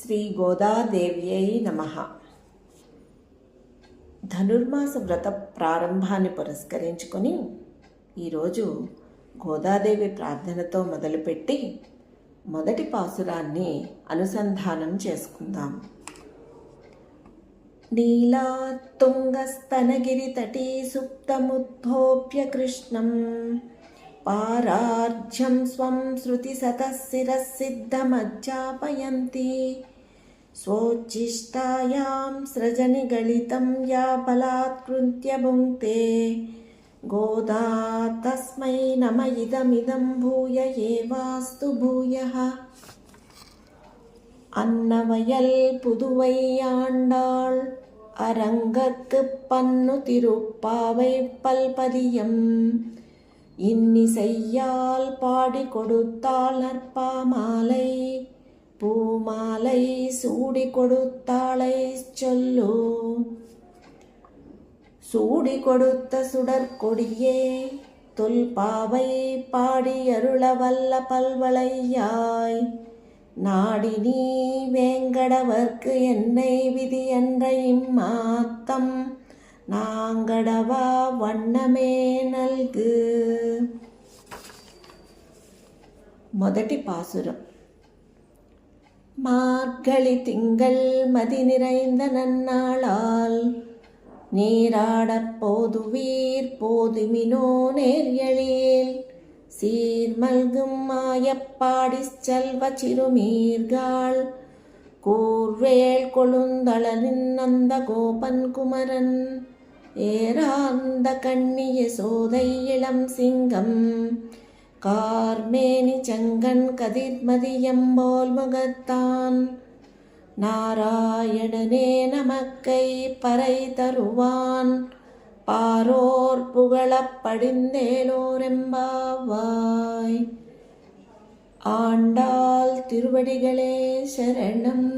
శ్రీ గోదాదేవ్యై నమః. ధనుర్మాస వ్రత ప్రారంభాన్ని పురస్కరించుకొని ఈరోజు గోదాదేవి ప్రార్థనతో మొదలుపెట్టి మొదటి పాసురాన్ని అనుసంధానం చేసుకుందాం. నీలాతుంగస్తనగిరితటీ సుప్తముద్భోప్య కృష్ణం పారార్ధ్యం స్వం శృతిసతశిరసిద్ధమజ్జాపయంతి స్వోచ్ఛిష్టాయాం సృజనిగళితం యా బలాత్కృత్య భుంక్తే గోదా తస్మై నమ ఇదమిదం భూయ ఏవాస్తు భూయః. அன்னவயல் புதுவை ஆண்டாள் அரங்கற்கு பன்னு திருப்பாவை பல்பதியம் இன்னிசையால் பாடி கொடுத்தாள் நற்பாமாலை பூமாலை சூடி கொடுத்தாளை சொல்லு. சூடி கொடுத்த சுடற்கொடியே தொல்பாவை பாடி அருள வல்ல பல்வளையாய் நாடி நீ வேங்கடவர்க்கு என்னை விதி என்ற இம்மாத்தம் நாங்கடவா வண்ணமே நல்கு. మొదటి పాసురం. மார்கழி திங்கள் மதி நிறைந்த நன்னாளால் நீராடப் போதுவீர் போதுமினோ நேர்யழில் சீர்மல்கும் மாயப்பாடிச் செல்வ சிறுமீர்காள் கூர்வேள் கொழுந்தளனின் அந்த கோபன் குமரன் ஏராந்த கண்ணிய சோதை இளம் சிங்கம் கார்மேனி சங்கன் கதிர்மதியம்போல் முகத்தான் நாராயணனே நமக்கை பறை தருவான் பாரோர் புகழப் படிந்தேலோரெம்பாவாய். ஆண்டாள் திருவடிகளே சரணம்.